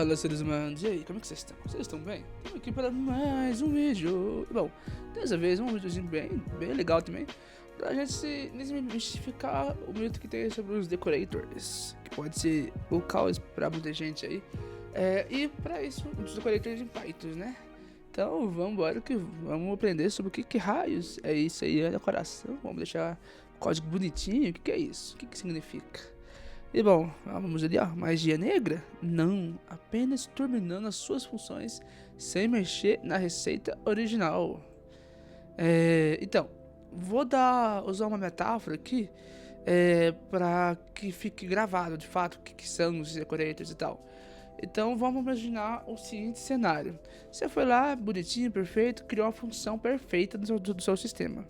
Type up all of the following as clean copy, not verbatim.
Fala, seres humanos, e aí, como é que vocês estão? Vocês estão bem? Estamos aqui para mais um vídeo. Bom, dessa vez um videozinho bem legal também, pra gente se desmistificar o mito que tem sobre os decorators, que pode ser o caos pra muita gente aí. E pra isso, os decorators em Python, né? Então vamos embora que vamos aprender sobre o que raios é isso aí, é decoração. Vamos deixar o código bonitinho, o que é isso? O que significa? E bom, vamos ali, ó, magia negra? Não, apenas terminando as suas funções sem mexer na receita original. Então, vou usar uma metáfora aqui para que fique gravado de fato o que são os decorators e tal. Então vamos imaginar o seguinte cenário: você foi lá, bonitinho, perfeito, criou uma função perfeita do seu sistema.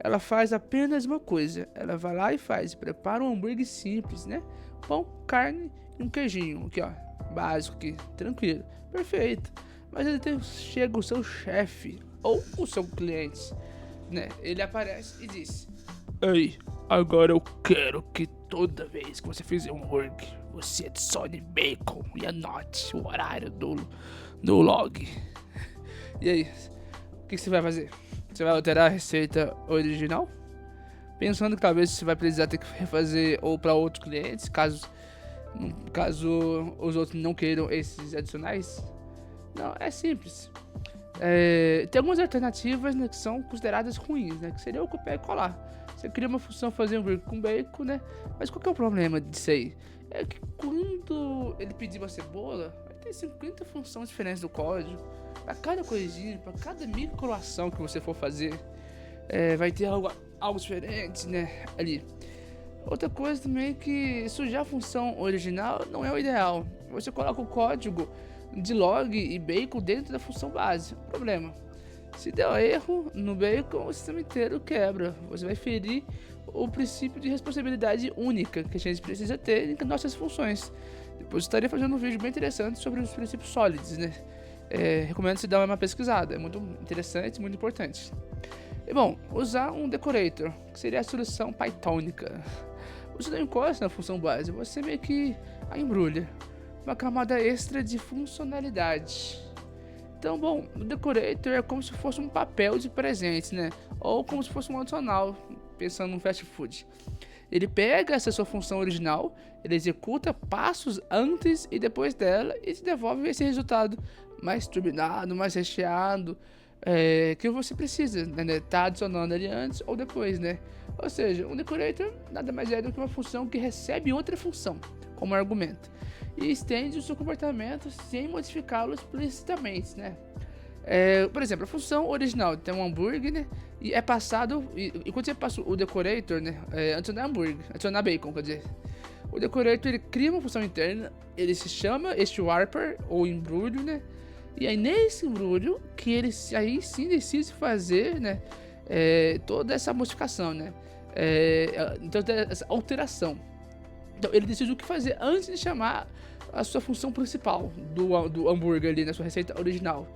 Ela faz apenas uma coisa, ela vai lá e prepara um hambúrguer simples, né? Pão, carne e um queijinho, aqui ó, básico aqui, tranquilo, perfeito. Mas chega o seu chefe ou o seu cliente, né? Ele aparece e diz: ei, agora eu quero que toda vez que você fizer um hambúrguer, você adicione bacon e anote o horário do log. E aí, o que você vai fazer? Você vai alterar a receita original, pensando que talvez você vai precisar ter que refazer ou para outros clientes, caso os outros não queiram esses adicionais? Não, é simples. Tem algumas alternativas, né, que são consideradas ruins, né, que seria o copiar e colar. Você cria uma função fazer um hambúrguer com bacon, né? Mas qual que é o problema disso aí? É que quando ele pedir uma cebola, vai ter 50 funções diferentes do código. Para cada coisinha, para cada microação que você for fazer, vai ter algo diferente, né? Ali. Outra coisa também é que sujar a função original não é o ideal. Você coloca o código de log e bacon dentro da função base. Problema: se der erro no bacon, o sistema inteiro quebra. Você vai ferir o princípio de responsabilidade única que a gente precisa ter em nossas funções. Depois eu estaria fazendo um vídeo bem interessante sobre os princípios sólidos, né? Recomendo você dar uma pesquisada, é muito interessante, muito importante. E bom, usar um decorator, que seria a solução pythônica. Você não encosta na função base, você meio que a embrulha. Uma camada extra de funcionalidade. Então, bom, o decorator é como se fosse um papel de presente, né? Ou como se fosse um adicional, pensando no fast food. Ele pega essa sua função original, ele executa passos antes e depois dela e te devolve esse resultado mais turbinado, mais recheado, que você precisa, né? Tá adicionando ali antes ou depois, né? Ou seja, um decorator nada mais é do que uma função que recebe outra função como argumento e estende o seu comportamento sem modificá-lo explicitamente, né? Por exemplo, a função original tem um hambúrguer, né? E é passado. E quando você passa o decorator, né? Adicionar hambúrguer, adicionar bacon, quer dizer. O decorator ele cria uma função interna, ele se chama este wrapper ou embrulho, né? E aí nesse embrulho que ele aí sim decide fazer, né? Toda essa modificação, né? Então essa alteração. Então ele decide o que fazer antes de chamar a sua função principal do hambúrguer ali na sua receita original.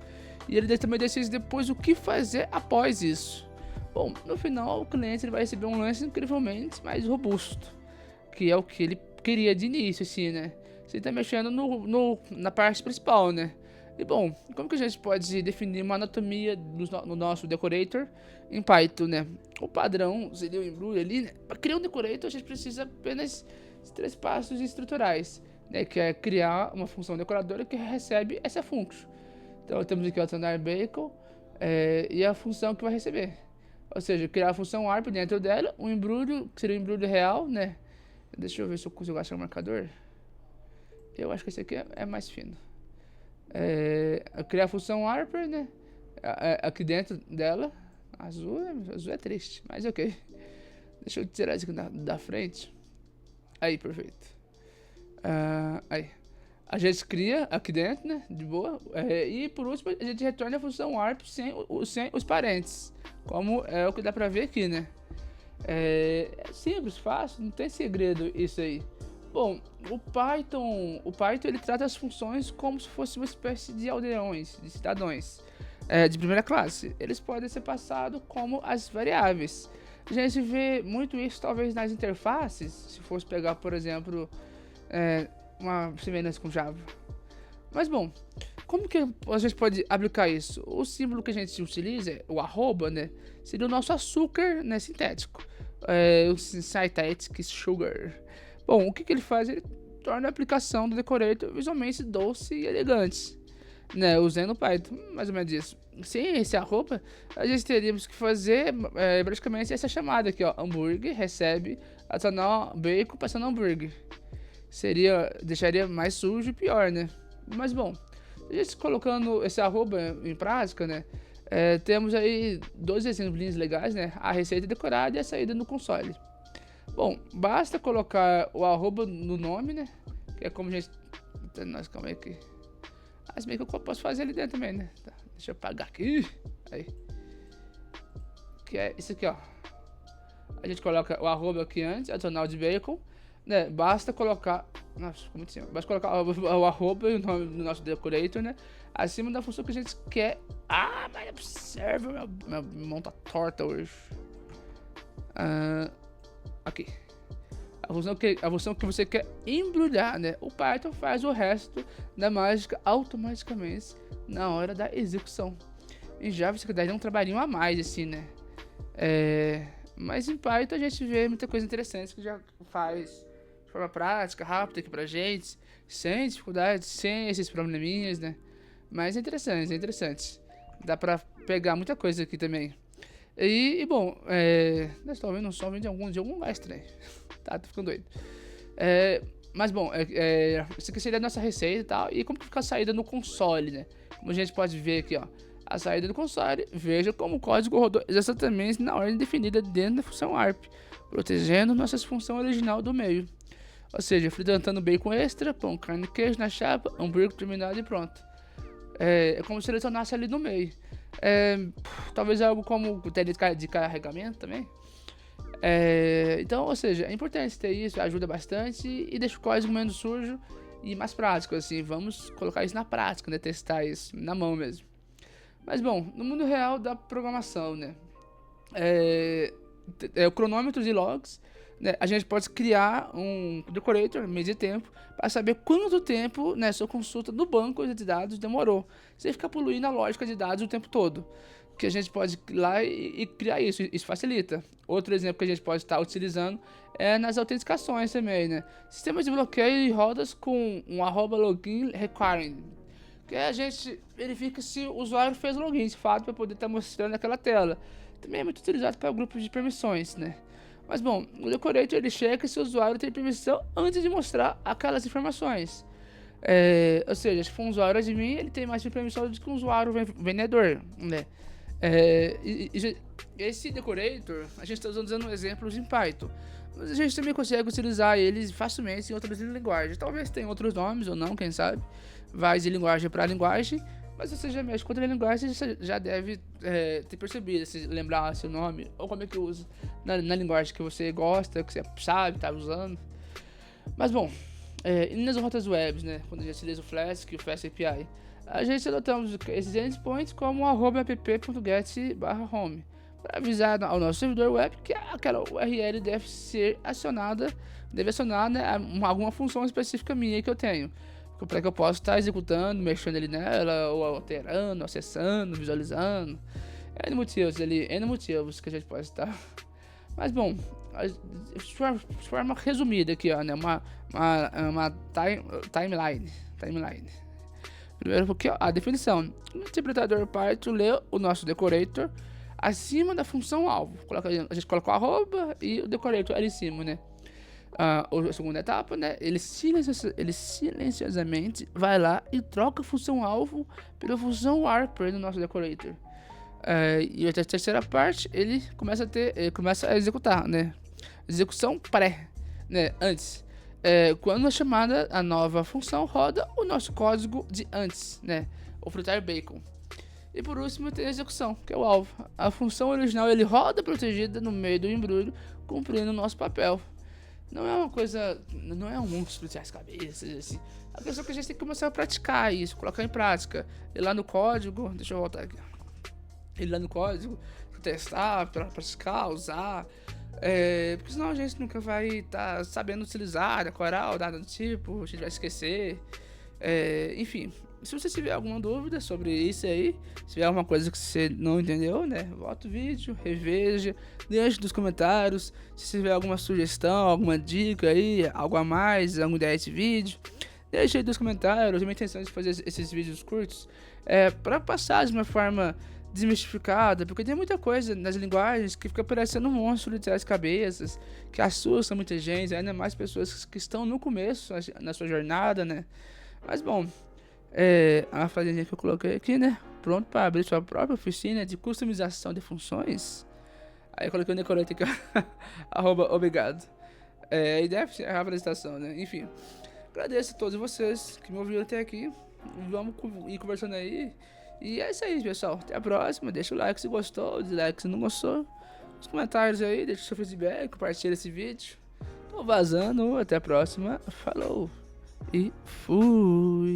E ele também decide depois o que fazer após isso. Bom, no final o cliente ele vai receber um lance incrivelmente mais robusto, que é o que ele queria de início, assim, né? Você está mexendo na parte principal, né? E bom, como que a gente pode definir uma anatomia no nosso decorator em Python, né? O padrão seria o embrulho ali, né? Para criar um decorator a gente precisa apenas de 3 passos estruturais, né? Que é criar uma função decoradora que recebe essa função. Então temos aqui o adicionar bacon e a função que vai receber. Ou seja, criar a função ARP dentro dela, um embrulho, que seria um embrulho real, né? Deixa eu ver se eu consigo achar um marcador. Eu acho que esse aqui é mais fino. Criar a função ARP, né? Aqui dentro dela. Azul é triste, mas ok. Deixa eu tirar isso aqui da frente. Aí, perfeito. Aí. A gente cria aqui dentro, né? De boa. E por último, a gente retorna a função ARP sem os parentes. Como é o que dá pra ver aqui, né? É simples, fácil, não tem segredo isso aí. Bom, o Python ele trata as funções como se fosse uma espécie de aldeões, de cidadãos de primeira classe. Eles podem ser passados como as variáveis. A gente vê muito isso talvez nas interfaces, se fosse pegar, por exemplo, uma semelhança com Java. Mas bom, como que a gente pode aplicar isso? O símbolo que a gente utiliza, o arroba, né, seria o nosso açúcar, né, sintético, o synthetic sugar. Bom, o que ele faz? Ele torna a aplicação do decorator visualmente doce e elegante, né, usando o Python, mais ou menos isso. Sem esse arroba, a gente teríamos que fazer praticamente essa chamada aqui, ó, hambúrguer, recebe, adicionar bacon, passando hambúrguer. Deixaria mais sujo e pior, né? Mas bom, a gente colocando esse arroba em prática, né? Temos aí dois exemplos legais, né? A receita decorada e a saída no console. Bom, basta colocar o arroba no nome, né? Que é como a gente... Nossa, calma aí aqui. Mas bem que eu posso fazer ali dentro também, né? Tá, deixa eu apagar aqui. Aí. Que é isso aqui, ó. A gente coloca o arroba aqui antes, adicional de bacon, né? Basta colocar... Nossa, ficou muito simples. Basta colocar o arroba e o nome do nosso decorator, né? Acima da função que a gente quer. Ah, mas observa, minha mão tá torta hoje. Aqui. A função que você quer embrulhar, né? O Python faz o resto da mágica automaticamente na hora da execução. Em Java você dá um trabalhinho a mais, assim, né? Mas em Python a gente vê muita coisa interessante que já faz de forma prática, rápida aqui pra gente, sem dificuldades, sem esses probleminhas, né? Mas é interessante. Dá pra pegar muita coisa aqui também. E bom, nós estamos vendo um som de algum lugar estranho. Tá, tô ficando doido. Mas bom, isso aqui seria a nossa receita e tal. E como que fica a saída no console, né? Como a gente pode ver aqui, ó. A saída do console, veja como o código rodou exatamente na ordem definida dentro da função ARP, protegendo nossa função original do meio. Ou seja, fritando bacon extra, pão, carne e queijo na chapa, hambúrguer terminado e pronto. É como se ele tornasse ali no meio. Talvez algo como tela de carregamento também. Então, ou seja, é importante ter isso, ajuda bastante e deixa o código menos sujo e mais prático, assim. Vamos colocar isso na prática, né? Testar isso na mão mesmo. Mas bom, no mundo real da programação, né? O cronômetros e logs, né? A gente pode criar um decorator, mês de tempo, para saber quanto tempo, né, sua consulta no banco de dados demorou, sem ficar poluindo a lógica de dados o tempo todo. Que a gente pode ir lá e criar isso facilita. Outro exemplo que a gente pode estar utilizando é nas autenticações também, né? Sistemas de bloqueio e rodas com um @login requiring, que a gente verifica se o usuário fez o login, de fato, para poder estar mostrando aquela tela. Também é muito utilizado para grupos de permissões, né? Mas bom, o decorator ele checa se o usuário tem permissão antes de mostrar aquelas informações. Ou seja, se for um usuário admin, ele tem mais permissão do que um usuário vendedor, né? Esse decorator, a gente está usando exemplos em Python, mas a gente também consegue utilizar eles facilmente em outras linguagens. Talvez tenha outros nomes ou não, quem sabe. Vai de linguagem para linguagem, mas se você já mexe com outra linguagem, você já deve ter percebido, se lembrar seu nome, ou como é que usa na linguagem que você gosta, que você sabe, tá usando. Mas bom, e nas rotas webs, né, quando a gente utiliza o Flask e o Fast API, a gente adotamos esses endpoints como @app.get/home para avisar ao nosso servidor web que aquela URL deve acionar, né, alguma função específica minha que eu tenho, para que eu possa estar executando, mexendo ali nela, ou alterando, acessando, visualizando. N motivos que a gente pode estar. Mas bom, de forma resumida aqui, ó, né, uma timeline. Primeiro porque a definição. O interpretador Python lê o nosso decorator acima da função alvo. A gente coloca o arroba e o decorator ali em cima, né? A segunda etapa, né? Ele silenciosamente vai lá e troca a função alvo pela função ARP no nosso decorator. E a terceira parte, ele começa a executar, né? Execução pré, né? Antes. Quando a nova função roda o nosso código de antes, né? O fritar bacon. E por último tem a execução, que é o alvo. A função original ele roda protegida no meio do embrulho, cumprindo o nosso papel. Não é uma coisa, não é um monte de explodir as cabeças, assim. A questão é que a gente tem que começar a praticar isso, colocar em prática. Ir lá no código, deixa eu voltar aqui. Ir lá no código, testar, praticar, usar. Porque senão a gente nunca vai estar sabendo utilizar, decorar o dado do tipo, a gente vai esquecer. Enfim, se você tiver alguma dúvida sobre isso aí, se tiver alguma coisa que você não entendeu, né, volta o vídeo, reveja, deixe nos comentários. Se tiver alguma sugestão, alguma dica aí, algo a mais, alguma ideia desse vídeo, deixa aí nos comentários. A minha intenção de fazer esses vídeos curtos para passar de uma forma desmistificada, porque tem muita coisa nas linguagens que fica parecendo um monstro de três cabeças, que assusta muita gente, ainda mais pessoas que estão no começo na sua jornada, né? Mas bom, a frasezinha que eu coloquei aqui, né? Pronto para abrir sua própria oficina de customização de funções. Aí eu coloquei o decorante aqui, ó. @obrigado. A ideia é a apresentação, né? Enfim, agradeço a todos vocês que me ouviram até aqui. Vamos ir conversando aí. E é isso aí, pessoal. Até a próxima. Deixa o like se gostou, o dislike se não gostou. Os comentários aí, deixa o seu feedback, compartilha esse vídeo. Tô vazando. Até a próxima. Falou. E fui.